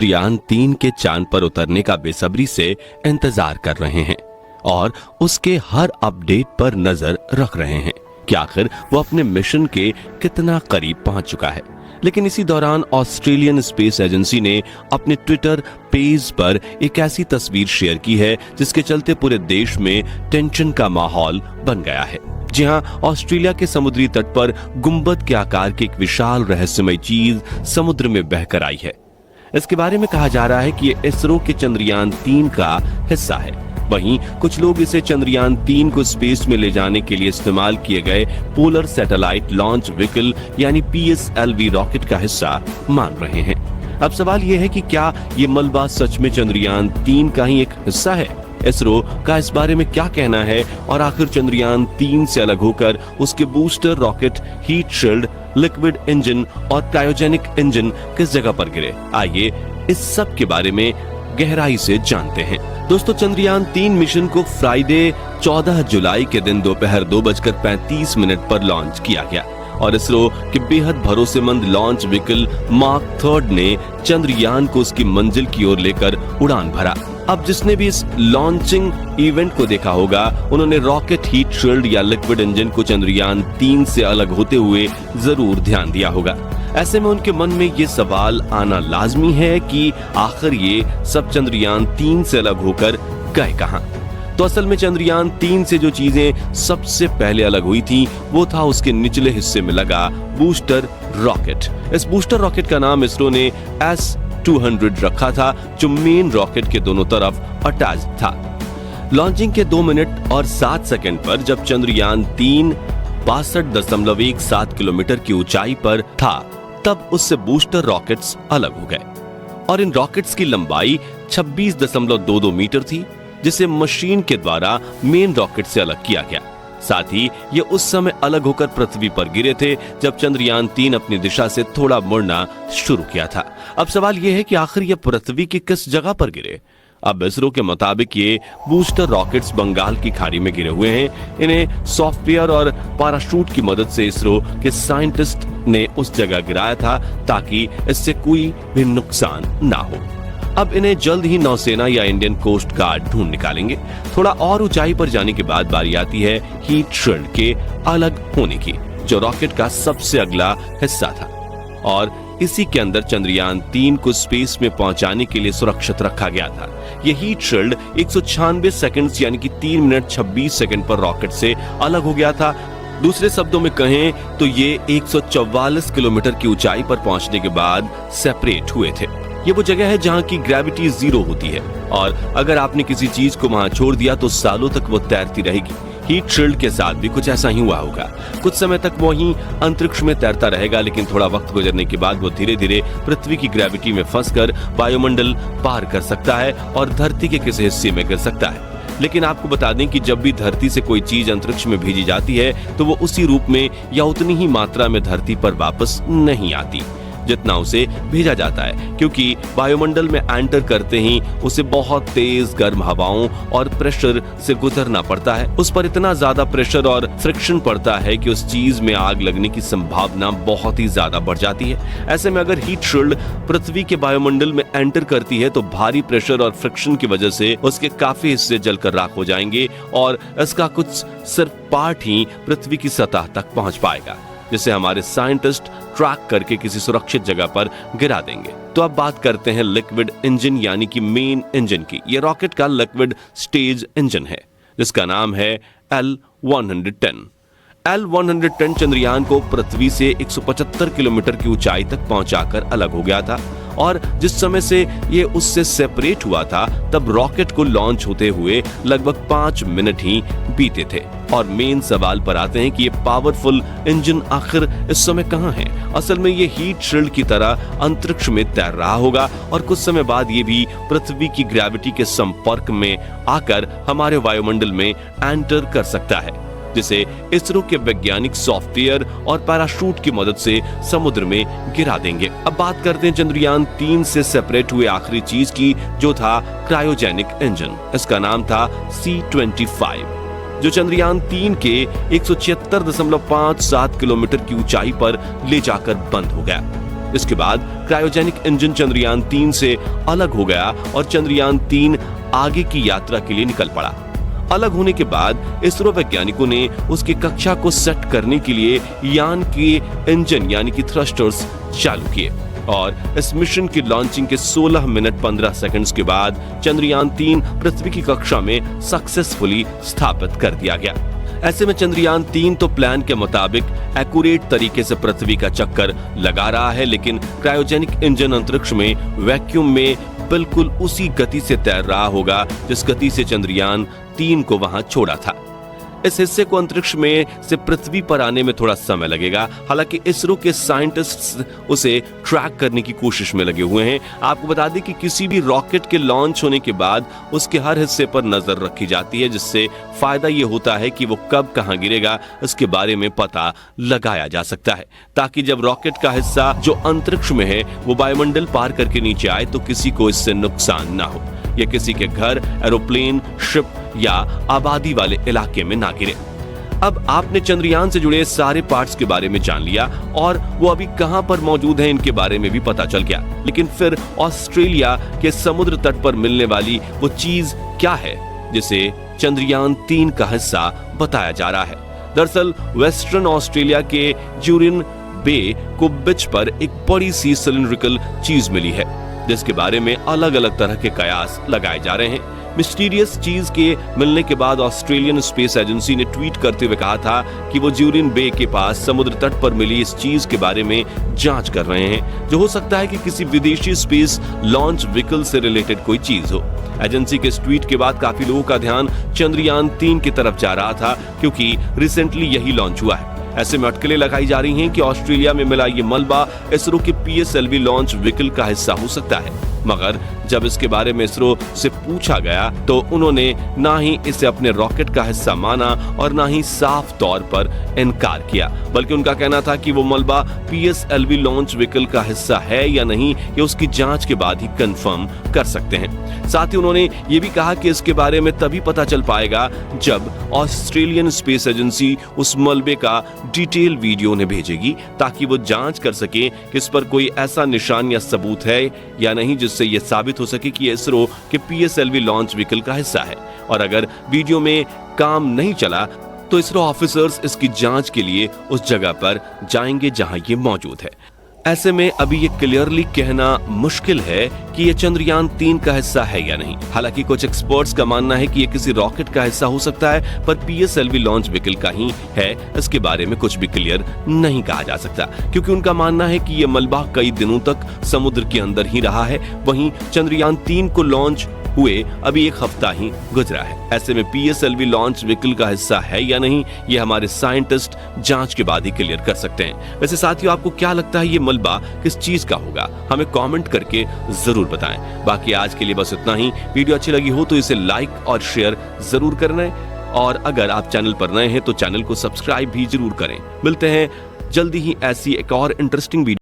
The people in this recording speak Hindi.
चंद्रयान-3 के चांद पर उतरने का बेसब्री से इंतजार कर रहे हैं और उसके हर अपडेट पर नजर रख रहे हैं कि आखिर वो अपने मिशन के कितना करीब पहुंच चुका है। लेकिन इसी दौरान ऑस्ट्रेलियन स्पेस एजेंसी ने अपने ट्विटर पेज पर एक ऐसी तस्वीर शेयर की है जिसके चलते पूरे देश में टेंशन का माहौल बन गया है। जी हां, ऑस्ट्रेलिया के समुद्री तट पर गुंबद के आकार की एक विशाल रहस्यमय चीज समुद्र में बहकर आई है। इसके बारे में कहा जा रहा है कि ये इसरो के चंद्रयान-3 का हिस्सा है। वहीं कुछ लोग इसे चंद्रयान-3 को स्पेस में ले जाने के लिए इस्तेमाल किए गए पोलर सैटेलाइट लॉन्च व्हीकल यानी PSLV रॉकेट का हिस्सा मान रहे हैं। अब सवाल यह है कि क्या ये मलबा सच में चंद्रयान-3 का ही एक हिस्सा है? इसरो का इस बारे में क्या कहना है और आखिर चंद्रयान-3 से अलग होकर उसके booster rocket, heat shield, liquid engine और क्रायोजेनिक इंजन किस जगह पर गिरे? आइए इस सब के बारे में गहराई से जानते हैं। दोस्तों, चंद्रयान-3 मिशन को फ्राइडे 14 जुलाई के दिन दोपहर 2:35 पर लॉन्च किया गया और इसरो के बेहद भरोसेमंद लॉन्च व्हीकल मार्क 3 ने चंद्रयान को उसकी मंजिल की ओर लेकर उड़ान भरा। अब जिसने भी इस लॉन्चिंग इवेंट को देखा होगा, उन्होंने रॉकेट, हीट शील्ड या लिक्विड इंजन को चंद्रयान-3 से अलग होते हुए जरूर ध्यान दिया होगा। ऐसे में उनके मन में ये सवाल आना लाजमी है कि आखिर ये सब चंद्रयान-3 से अलग होकर गए कहां? तो असल में चंद्रयान-3 से जो चीजें सबसे पहले अलग हुई थी वो था उसके निचले हिस्से में लगा बूस्टर रॉकेट। इस बूस्टर रॉकेट का नाम इसरो ने S-200 रखा था, जो मेन रॉकेट के दोनों तरफ अटैच था। लॉन्चिंग के 2 मिनट और 7 सेकंड पर जब चंद्रयान-3 62.17 किलोमीटर की ऊंचाई पर था, तब उससे बूस्टर रॉकेट्स अलग हो गए और इन रॉकेट्स की लंबाई 26.22 मीटर थी, जिसे मशीन के द्वारा मेन रॉकेट से अलग किया गया। साथ ही ये उस समय अलग होकर पृथ्वी पर गिरे थे जब चंद्रयान-3 अपनी दिशा से थोड़ा मुड़ना शुरू किया था। अब सवाल यह है कि आखिर ये पृथ्वी की किस जगह पर गिरे? अब इसरो के मुताबिक ये बूस्टर रॉकेट्स बंगाल की खाड़ी में गिरे हुए हैं। इन्हें सॉफ्टवेयर और पैराशूट की मदद से इसरो के साइंटिस्ट ने उस जगह गिराया था ताकि इससे कोई भी नुकसान ना हो। अब इन्हें जल्द ही नौसेना या इंडियन कोस्ट गार्ड ढूंढ निकालेंगे। थोड़ा और ऊंचाई पर जाने के बाद बारी आती है हीट शील्ड के अलग होने की, जो रॉकेट का सबसे अगला हिस्सा था और इसी के अंदर चंद्रयान-3 को स्पेस में पहुंचाने के लिए सुरक्षित रखा गया था। यह हीट शील्ड 196 सेकंड्स यानी कि 3 मिनट 26 सेकंड पर रॉकेट से अलग हो गया था। दूसरे शब्दों में कहें तो ये 144 किलोमीटर की ऊंचाई पर पहुंचने के बाद सेपरेट हुए थे। ये वो जगह है जहां की ग्रेविटी 0 होती है और अगर आपने किसी चीज को वहां छोड़ दिया तो सालों तक वो तैरती रहेगी। हीट शील्ड के साथ भी कुछ ऐसा ही हुआ होगा। कुछ समय तक वो ही अंतरिक्ष में तैरता रहेगा, लेकिन थोड़ा वक्त गुजरने के बाद वो धीरे धीरे पृथ्वी की ग्रेविटी में फंसकर वायुमंडल पार कर सकता है और धरती के किसी हिस्से में गिर सकता है। लेकिन आपको बता दें कि जब भी धरती से कोई चीज अंतरिक्ष में भेजी जाती है तो वो उसी रूप में या उतनी ही मात्रा में धरती पर वापस नहीं आती जितना उसे भेजा जाता है, क्योंकि वायुमंडल में एंटर करते ही उसे बहुत तेज गर्म हवाओं और प्रेशर से गुजरना पड़ता है। उस पर इतना ज्यादा प्रेशर और फ्रिक्शन पड़ता है कि उस चीज में आग लगने की संभावना बहुत ही ज्यादा बढ़ जाती है। ऐसे में अगर हीट शील्ड पृथ्वी के वायुमंडल में एंटर करती है तो भारी प्रेशर और फ्रिक्शन की वजह से उसके काफी हिस्से जलकर राख हो जाएंगे और इसका कुछ सिर्फ पार्ट ही पृथ्वी की सतह तक पहुंच पाएगा, जिसे हमारे साइंटिस्ट ट्रैक करके किसी सुरक्षित जगह पर गिरा देंगे। तो अब बात करते हैं लिक्विड इंजन यानी कि मेन इंजन की। ये रॉकेट का लिक्विड स्टेज इंजन है जिसका नाम है L-110। L-110 चंद्रयान को पृथ्वी से 175 किलोमीटर की ऊंचाई तक पहुंचाकर अलग हो गया था और जिस समय से ये उससे सेपरेट हुआ था तब रॉकेट को लॉन्च होते हुए लगभग 5 मिनट ही बीते थे। और मेन सवाल पर आते हैं कि ये पावरफुल इंजन आखिर इस समय कहां है? असल में ये हीट शील्ड की तरह अंतरिक्ष में तैर रहा होगा और कुछ समय बाद ये भी पृथ्वी की ग्रेविटी के संपर्क में आकर हमारे वायुमंडल में एंटर कर सकता है, जिसे इसरो के वैज्ञानिक सॉफ्टवेयर और पैराशूट की मदद से समुद्र में गिरा देंगे। अब बात करते हैं चंद्रयान-3 से सेपरेट हुए आखिरी चीज की, जो था क्रायोजेनिक इंजन। इसका नाम था C-25, जो चंद्रयान-3 के 176.57 किलोमीटर की ऊंचाई पर ले जाकर बंद हो गया। इसके बाद क्रायोजेनिक इंजन चंद्रयान 3 से अलग हो गया और चंद्रयान 3 आगे की यात्रा के लिए निकल पड़ा। अलग होने के बाद इसरो वैज्ञानिकों ने उसकी कक्षा को सेट करने के लिए यान के इंजन यानी कि थ्रस्टर्स चालू किए और इस मिशन की लॉन्चिंग के 16 मिनट 15 सेकंड्स के बाद चंद्रयान 3 पृथ्वी की कक्षा में सक्सेसफुली स्थापित कर दिया गया। ऐसे में चंद्रयान 3 तो प्लान के मुताबिक एक्यूरेट तरीके से पृथ्वी का चक्कर लगा रहा है, लेकिन क्रायोजेनिक इंजन अंतरिक्ष में वैक्यूम में बिल्कुल उसी गति से तैर रहा होगा जिस गति से चंद्रयान 3 को वहां छोड़ा था। इस हिस्से को अंतरिक्ष में से पृथ्वी पर आने में थोड़ा समय लगेगा। हालांकि इसरो के साइंटिस्ट्स उसे ट्रैक करने की कोशिश में लगे हुए हैं। आपको बता दें कि किसी भी रॉकेट के लॉन्च होने के बाद उसके हर हिस्से पर नजर रखी जाती है, जिससे फायदा ये होता है कि वो कब कहां गिरेगा इसके बारे में पता लगाया जा सकता है, ताकि जब रॉकेट का हिस्सा जो अंतरिक्ष में है वो वायुमंडल पार करके नीचे आए तो किसी को इससे नुकसान ना हो या किसी के घर, एरोप्लेन, शिप या आबादी वाले इलाके में ना गिरे। अब आपने चंद्रयान से जुड़े सारे पार्ट्स के बारे में जान लिया और वो अभी कहां पर मौजूद हैं इनके बारे में भी पता चल गया। लेकिन फिर ऑस्ट्रेलिया के समुद्र तट पर मिलने वाली वो चीज क्या है जिसे चंद्रयान 3 का हिस्सा बताया जा रहा है? दरअसल वेस्टर्न ऑस्ट्रेलिया के ज्यूरिन बे को बीच पर एक बड़ी सी सिलिंड्रिकल चीज मिली है जिसके बारे में अलग अलग तरह के कयास लगाए जा रहे हैं। मिस्टीरियस चीज के मिलने के बाद ऑस्ट्रेलियन स्पेस एजेंसी ने ट्वीट करते हुए कहा था कि वो ज्यूरिन बे के पास समुद्र तट पर मिली इस चीज के बारे में जांच कर रहे हैं, जो हो सकता है कि किसी विदेशी स्पेस लॉन्च व्हीकल से रिलेटेड कोई चीज हो। एजेंसी के इस ट्वीट के बाद काफी लोगों का ध्यान चंद्रयान 3 की तरफ जा रहा था, क्योंकि रिसेंटली यही लॉन्च हुआ है। ऐसे में अटकलें लगाई जा रही हैं कि ऑस्ट्रेलिया में मिला ये मलबा इसरो के PSLV लॉन्च व्हीकल का हिस्सा हो सकता है, मगर जब इसके बारे में इसरो से पूछा गया तो उन्होंने ना ही इसे अपने रॉकेट का हिस्सा माना और ना ही साफ तौर पर इनकार किया, बल्कि उनका कहना था कि वो मलबा PSLV लॉन्च व्हीकल का हिस्सा है या नहीं ये उसकी जांच के बाद ही कंफर्म कर सकते हैं। साथ ही उन्होंने ये भी कहा कि इसके बारे में तभी पता चल पाएगा जब ऑस्ट्रेलियन स्पेस एजेंसी उस मलबे का डिटेल वीडियो उन्हें भेजेगी, ताकि वो जांच कर सके कि इस पर कोई ऐसा निशान या सबूत है या नहीं जिससे यह साबित हो सके कि इसरो के PSLV लॉन्च व्हीकल का हिस्सा है। और अगर वीडियो में काम नहीं चला तो इसरो ऑफिसर्स इसकी जांच के लिए उस जगह पर जाएंगे जहां ये मौजूद है। ऐसे में अभी ये क्लियरली कहना मुश्किल है कि ये चंद्रयान 3 का हिस्सा है या नहीं। हालांकि कुछ एक्सपर्ट्स का मानना है कि ये किसी रॉकेट का हिस्सा हो सकता है, पर PSLV लॉन्च व्हीकल का ही है, इसके बारे में कुछ भी क्लियर नहीं कहा जा सकता, क्योंकि उनका मानना है कि ये मलबा कई दिनों तक समुद्र के अंदर ही रहा है। वहीं चंद्रयान 3 को लॉन्च हुए अभी 1 हफ्ता ही गुजरा है। ऐसे में PSLV लॉन्च व्हीकल का हिस्सा है या नहीं ये हमारे साइंटिस्ट जांच के बाद ही क्लियर कर सकते हैं। वैसे साथियों, आपको क्या लगता है ये मलबा किस चीज का होगा? हमें कमेंट करके जरूर बताएं। बाकी आज के लिए बस इतना ही। वीडियो अच्छी लगी हो तो इसे लाइक और शेयर जरूर करना है, और अगर आप चैनल पर नए हैं तो चैनल को सब्सक्राइब भी जरूर करें। मिलते हैं जल्दी ही ऐसी एक और इंटरेस्टिंग वीडियो।